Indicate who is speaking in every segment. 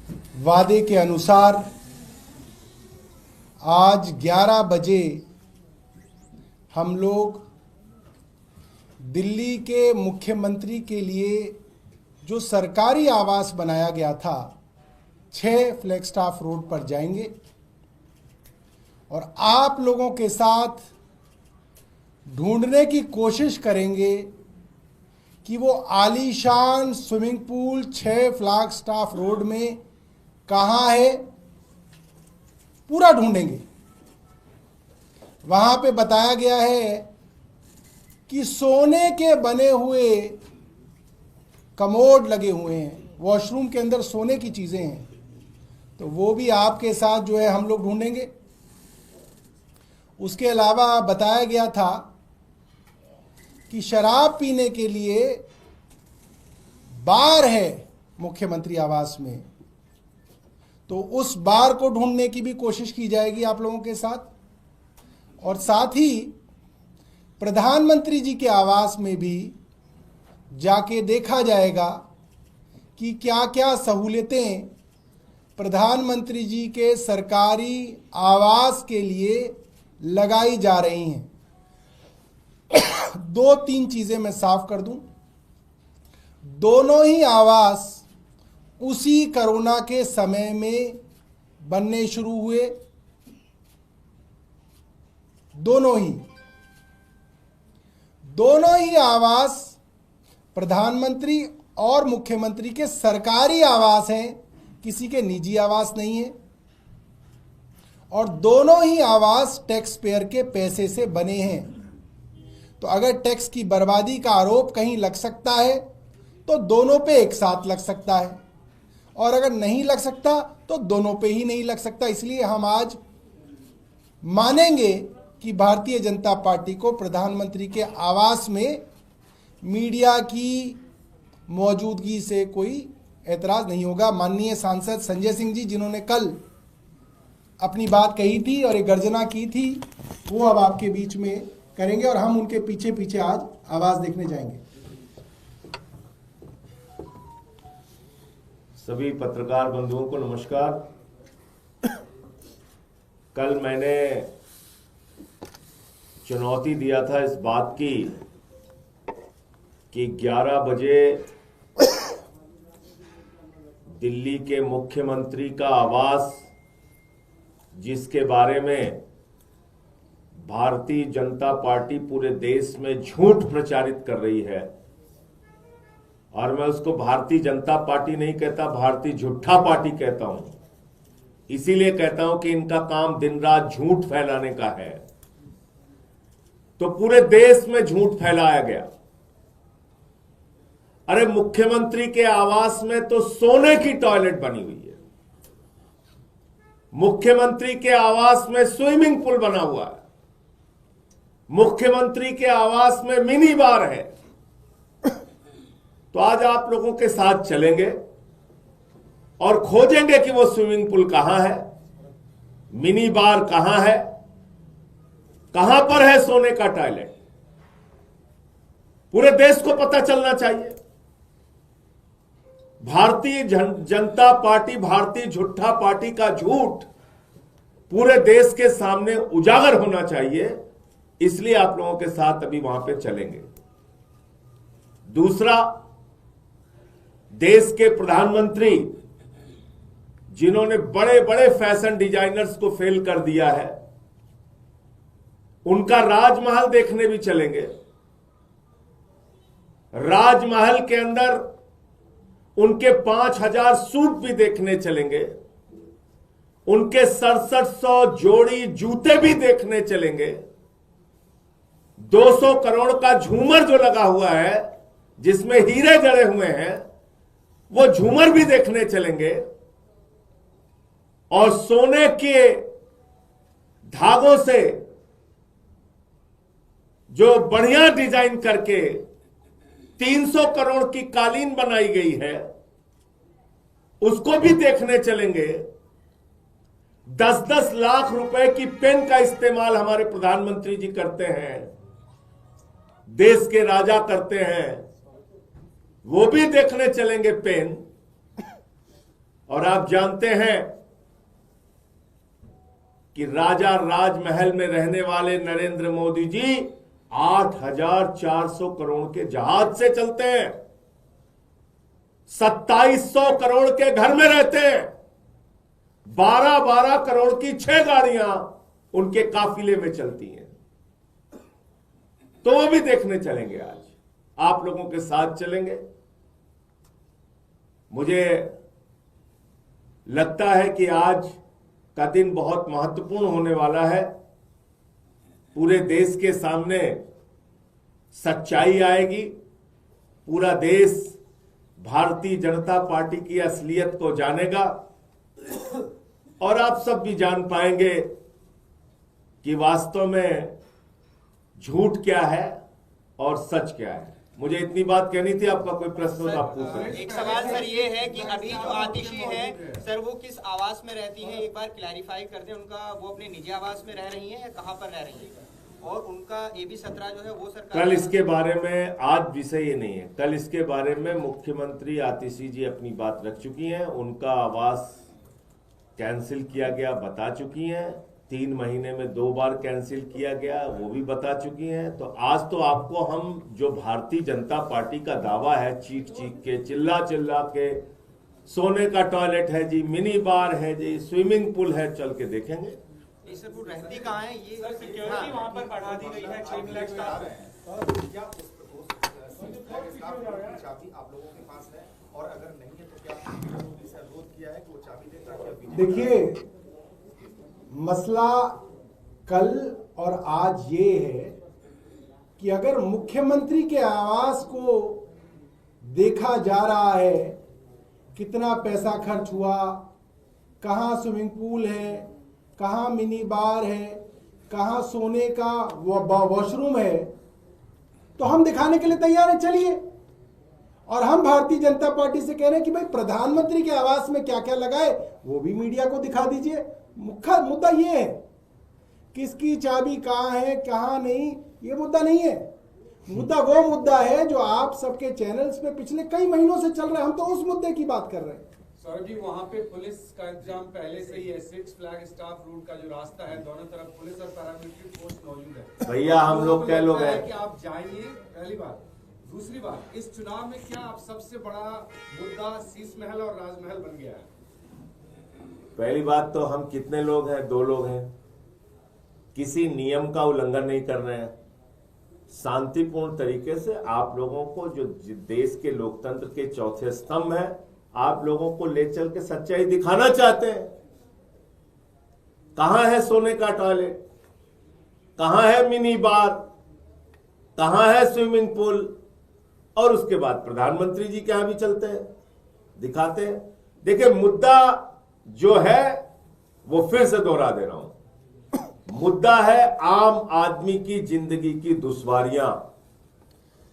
Speaker 1: वादे के अनुसार आज 11 बजे हम लोग दिल्ली के मुख्यमंत्री के लिए जो सरकारी आवास बनाया गया था 6 फ्लैगस्टाफ रोड पर जाएंगे और आप लोगों के साथ ढूंढने की कोशिश करेंगे कि वो आलीशान स्विमिंग पूल 6 फ्लैगस्टाफ रोड में कहाँ है, पूरा ढूंढेंगे। वहां पे बताया गया है कि सोने के बने हुए कमोड लगे हुए हैं, वॉशरूम के अंदर सोने की चीजें हैं, तो वो भी आपके साथ जो है हम लोग ढूंढेंगे। उसके अलावा बताया गया था कि शराब पीने के लिए बार है मुख्यमंत्री आवास में, तो उस बार को ढूंढने की भी कोशिश की जाएगी आप लोगों के साथ। और साथ ही प्रधानमंत्री जी के आवास में भी जाके देखा जाएगा कि क्या क्या सहूलियतें प्रधानमंत्री जी के सरकारी आवास के लिए लगाई जा रही हैं। 2-3 चीजें मैं साफ कर दूं, दोनों ही आवास उसी कोरोना के समय में बनने शुरू हुए, दोनों ही आवास प्रधानमंत्री और मुख्यमंत्री के सरकारी आवास हैं, किसी के निजी आवास नहीं है, और दोनों ही आवास टैक्स पेयर के पैसे से बने हैं। तो अगर टैक्स की बर्बादी का आरोप कहीं लग सकता है तो दोनों पे एक साथ लग सकता है, और अगर नहीं लग सकता तो दोनों पे ही नहीं लग सकता। इसलिए हम आज मानेंगे कि भारतीय जनता पार्टी को प्रधानमंत्री के आवास में मीडिया की मौजूदगी से कोई ऐतराज नहीं होगा। माननीय सांसद संजय सिंह जी, जिन्होंने कल अपनी बात कही थी और एक गर्जना की थी, वो अब आपके बीच में करेंगे और हम उनके पीछे पीछे आज आवाज देखने जाएंगे।
Speaker 2: सभी पत्रकार बंधुओं को नमस्कार। कल मैंने चुनौती दिया था इस बात की कि 11 बजे दिल्ली के मुख्यमंत्री का आवास, जिसके बारे में भारतीय जनता पार्टी पूरे देश में झूठ प्रचारित कर रही है, और मैं उसको भारतीय जनता पार्टी नहीं कहता, भारतीय झूठा पार्टी कहता हूं। इसीलिए कहता हूं कि इनका काम दिन रात झूठ फैलाने का है। तो पूरे देश में झूठ फैलाया गया। अरे मुख्यमंत्री के आवास में तो सोने की टॉयलेट बनी हुई है, मुख्यमंत्री के आवास में स्विमिंग पूल बना हुआ है, मुख्यमंत्री के आवास में मिनी बार है। तो आज आप लोगों के साथ चलेंगे और खोजेंगे कि वो स्विमिंग पूल कहां है, मिनी बार कहां है, कहां पर है सोने का टॉयलेट। पूरे देश को पता चलना चाहिए। भारतीय जनता पार्टी, भारतीय झूठा पार्टी का झूठ पूरे देश के सामने उजागर होना चाहिए। इसलिए आप लोगों के साथ अभी वहां पे चलेंगे। दूसरा, देश के प्रधानमंत्री जिन्होंने बड़े बड़े फैशन डिजाइनर्स को फेल कर दिया है, उनका राजमहल देखने भी चलेंगे। राजमहल के अंदर उनके 5000 सूट भी देखने चलेंगे, उनके 6700 जोड़ी जूते भी देखने चलेंगे। 200 करोड़ का झूमर जो लगा हुआ है, जिसमें हीरे जड़े हुए हैं, वो झूमर भी देखने चलेंगे। और सोने के धागों से जो बढ़िया डिजाइन करके 300 करोड़ की कालीन बनाई गई है, उसको भी देखने चलेंगे। 10-10 लाख रुपए की पेन का इस्तेमाल हमारे प्रधानमंत्री जी करते हैं, देश के राजा करते हैं, वो भी देखने चलेंगे पेन। और आप जानते हैं कि राजा राजमहल में रहने वाले नरेंद्र मोदी जी 8,400 करोड़ के जहाज से चलते हैं, 2,700 करोड़ के घर में रहते हैं, 12-12 करोड़ की 6 गाड़ियां उनके काफिले में चलती हैं। तो वो भी देखने चलेंगे, आज आप लोगों के साथ चलेंगे। मुझे लगता है कि आज का दिन बहुत महत्वपूर्ण होने वाला है। पूरे देश के सामने सच्चाई आएगी, पूरा देश भारतीय जनता पार्टी की असलियत को जानेगा और आप सब भी जान पाएंगे कि वास्तव में झूठ क्या है और सच क्या है। मुझे इतनी बात कहनी थी। आपका कोई प्रश्न हो तो आप पूछ सकते हैं।
Speaker 3: एक सवाल सर ये है कि अभी जो आतिशी है सर वो किस आवास में रहती हैं, एक बार क्लैरिफाई कर दें। उनका वो अपने निजी आवास में रह रही हैं या कहां पर रह रही हैं? और उनका AB 17 जो है वो सरकार,
Speaker 2: कल इसके बारे में, आज विषय ये नहीं है, कल इसके बारे में मुख्यमंत्री आतिशी जी अपनी बात रख चुकी हैं। उनका आवास कैंसिल किया गया बता चुकी हैं, 3 महीने में 2 बार कैंसिल किया गया वो भी बता चुकी हैं। तो आज तो आपको हम जो भारतीय जनता पार्टी का दावा है, चीख चीख के, चिल्ला चिल्ला के, सोने का टॉयलेट है जी, मिनी बार है जी, स्विमिंग पूल है, चल के देखेंगे।
Speaker 3: ये सर वो रहती कहाँ है? ये
Speaker 4: सिक्योरिटी वहां पर बढ़ा दी गई है, 6 लाख स्टाफ है।
Speaker 5: क्या चाबी आप लोगों के पास है, और अगर नहीं है तो क्या मोदी से अनुरोध किया है कि वो चाबी दें ताकि?
Speaker 1: देखिए, मसला कल और आज ये है कि अगर मुख्यमंत्री के आवास को देखा जा रहा है, कितना पैसा खर्च हुआ, कहाँ स्विमिंग पूल है, कहाँ मिनी बार है, कहाँ सोने का वॉशरूम है, तो हम दिखाने के लिए तैयार हैं, चलिए। और हम भारतीय जनता पार्टी से कह रहे हैं कि भाई प्रधानमंत्री के आवास में क्या क्या लगा है वो भी मीडिया को दिखा दीजिए। मुख्य मुद्दा ये है, किसकी चाबी कहाँ है कहाँ नहीं, ये मुद्दा नहीं है। मुद्दा वो मुद्दा है जो आप सबके चैनल्स पे पिछले कई महीनों से चल रहा है। हम तो उस मुद्दे की बात कर रहे हैं।
Speaker 4: सौरभ जी, वहाँ पे पुलिस का इंतजाम पहले से ही है। 6 फ्लैग स्टाफ रूट का जो रास्ता है, दोनों तरफ पुलिस और पैरामिलिट्री फोर्स मौजूद है।
Speaker 2: भैया हम लोग क्या लोग हैं
Speaker 4: कि आप जाइए, पहली बात। दूसरी बात, इस चुनाव में क्या आप सबसे बड़ा मुद्दा शीश महल और राजमहल बन गया है?
Speaker 2: पहली बात तो हम कितने लोग हैं? 2 लोग हैं। किसी नियम का उल्लंघन नहीं कर रहे हैं। शांतिपूर्ण तरीके से आप लोगों को, जो देश के लोकतंत्र के चौथे स्तंभ है, आप लोगों को ले चल के सच्चाई दिखाना चाहते हैं। कहां है सोने का टॉयलेट, कहां है मिनी बार, कहां है स्विमिंग पूल, और उसके बाद प्रधानमंत्री जी के यहां भी चलते हैं, दिखाते हैं। देखिए, मुद्दा जो है वो फिर से दोहरा दे रहा हूं, मुद्दा है आम आदमी की जिंदगी की दुश्वारियां,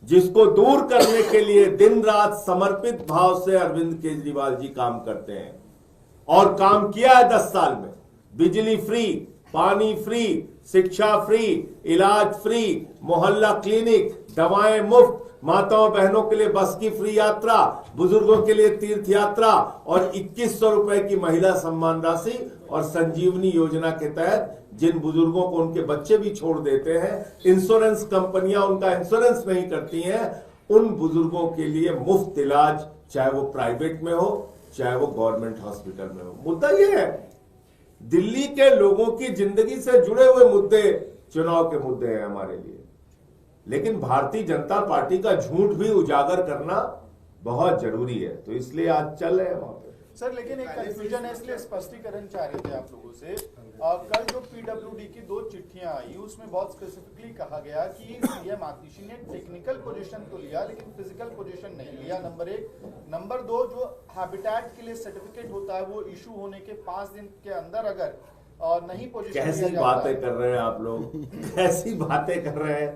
Speaker 2: जिसको दूर करने के लिए दिन रात समर्पित भाव से अरविंद केजरीवाल जी काम करते हैं और काम किया है 10 साल में। बिजली फ्री, पानी फ्री, शिक्षा फ्री, इलाज फ्री, मोहल्ला क्लिनिक, दवाएं मुफ्त, माताओं बहनों के लिए बस की फ्री यात्रा, बुजुर्गों के लिए तीर्थ यात्रा और 2100 रुपए की महिला सम्मान राशि, और संजीवनी योजना के तहत जिन बुजुर्गों को उनके बच्चे भी छोड़ देते हैं, इंश्योरेंस कंपनियां उनका इंश्योरेंस नहीं करती हैं, उन बुजुर्गों के लिए मुफ्त इलाज, चाहे वो प्राइवेट में हो चाहे वो गवर्नमेंट हॉस्पिटल में हो। मुद्दा ये है, दिल्ली के लोगों की जिंदगी से जुड़े हुए मुद्दे चुनाव के मुद्दे हैं हमारे लिए। लेकिन भारतीय जनता पार्टी का झूठ भी उजागर करना बहुत जरूरी है, तो इसलिए आज चल रहे हैं वहां पे।
Speaker 5: सर, लेकिन एक कंफ्यूजन है, इसलिए स्पष्टीकरण चाह रहे थे आप लोगों से। कल जो PWD की 2 चिट्ठियां आई, उसमें बहुत स्पेसिफिकली कहा गया कि सीएम आतिशी ने टेक्निकल पोजीशन तो लिया लेकिन फिजिकल पोजीशन नहीं लिया, नंबर 1। नंबर 2, जो हैबिटेट के लिए सर्टिफिकेट होता है वो इशू होने के 5 दिन के अंदर अगर नहीं पोजीशन,
Speaker 2: कैसी बातें कर रहे हैं आप लोग, कैसी बातें कर रहे हैं।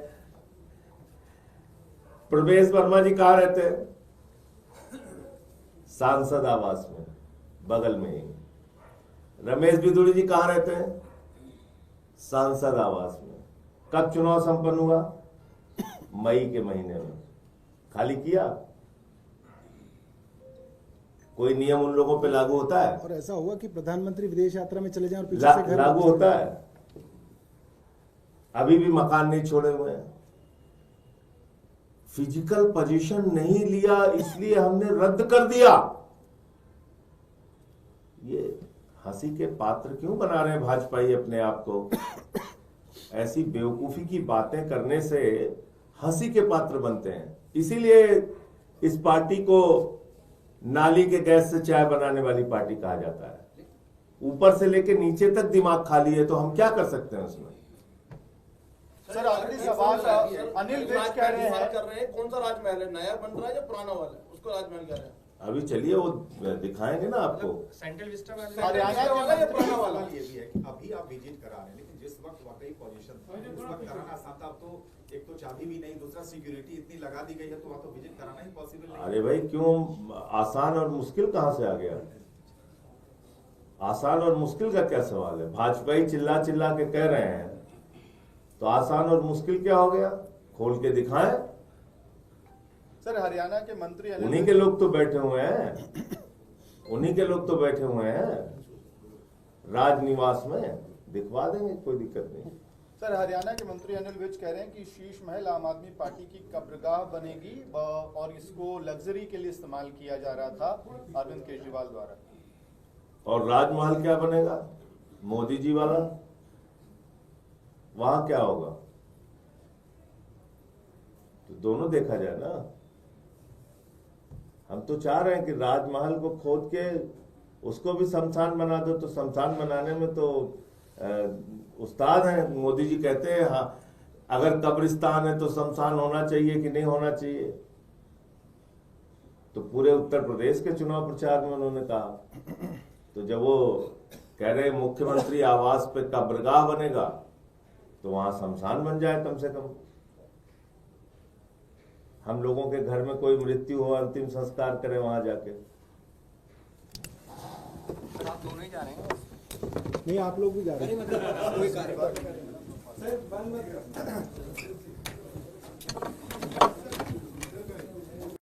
Speaker 2: प्रवेश वर्मा जी कहाँ रहते हैं? सांसद आवास में, बगल में ही। रमेश बिदुड़ी जी कहाँ रहते हैं? सांसद आवास में। कब चुनाव संपन्न हुआ? मई के महीने में। खाली किया? कोई नियम उन लोगों पे लागू होता है?
Speaker 1: और ऐसा हुआ कि प्रधानमंत्री विदेश यात्रा में चले जाएं और पीछे से घर
Speaker 2: लागू होता है? अभी भी मकान नहीं छोड़े हुए हैं। फिजिकल पोजीशन नहीं लिया इसलिए हमने रद्द कर दिया। ये हंसी के पात्र क्यों बना रहे हैं भाजपाई अपने आप को? ऐसी बेवकूफी की बातें करने से हंसी के पात्र बनते हैं। इसीलिए इस पार्टी को नाली के गैस से चाय बनाने वाली पार्टी कहा जाता है। ऊपर से लेके नीचे तक दिमाग खाली है, तो हम क्या कर सकते हैं उसमें?
Speaker 5: सर आखिरी सवाल अनिल विज कह रहे हैं
Speaker 6: कौन सा राजमहल है, नया बन रहा है या पुराना वाला है, उसको राजमहल कह रहे हैं?
Speaker 2: अभी चलिए वो दिखाएंगे ना आपको।
Speaker 3: सेंट्रल विस्टा वाला
Speaker 5: हरियाणा
Speaker 6: वाला या पुराना वाला?
Speaker 7: ये भी है कि अभी आप विजिट करा रहे हैं, लेकिन जिस वक्त वाकई पोजीशन था उस वक्त कराना आसान था। अब तो एक तो चाबी भी नहीं, दूसरा सिक्योरिटी इतनी लगा दी गई है, तो वहाँ तो विजिट कराना ही पॉसिबल नहीं।
Speaker 2: अरे भाई क्यों आसान और मुश्किल कहां से आ गया? आसान और मुश्किल का क्या सवाल है? भाजपाई चिल्ला चिल्ला के कह रहे हैं, तो आसान और मुश्किल क्या हो गया? खोल के दिखाएं।
Speaker 5: सर हरियाणा के मंत्री
Speaker 2: उन्हीं के लोग तो बैठे हुए हैं, उन्हीं के लोग तो बैठे हुए हैं राजनिवास में, दिखवा देंगे, कोई दिक्कत नहीं।
Speaker 5: सर हरियाणा के मंत्री अनिल विज कह रहे हैं कि शीश महल आम आदमी पार्टी की कब्रगाह बनेगी और इसको लग्जरी के लिए इस्तेमाल किया जा रहा था अरविंद केजरीवाल द्वारा।
Speaker 2: और राजमहल क्या बनेगा? मोदी जी वाला? वहां क्या होगा? तो दोनों देखा जाए ना। हम तो चाह रहे हैं कि राजमहल को खोद के उसको भी शमशान बना दो। तो शमशान बनाने में तो उस्ताद हैं। मोदी जी कहते हैं हाँ, अगर कब्रिस्तान है तो शमशान होना चाहिए कि नहीं होना चाहिए। तो पूरे उत्तर प्रदेश के चुनाव प्रचार में उन्होंने कहा। तो जब वो कह रहे मुख्यमंत्री आवास पे कब्रगाह बनेगा, तो वहां शमशान बन जाए कम से कम। हम लोगों के घर में कोई मृत्यु हो, अंतिम संस्कार करें वहां जाके।
Speaker 3: आप दोनों ही जा रहे हैं?
Speaker 1: नहीं, आप लोग भी जा रहे हैं।
Speaker 3: कोई कार्य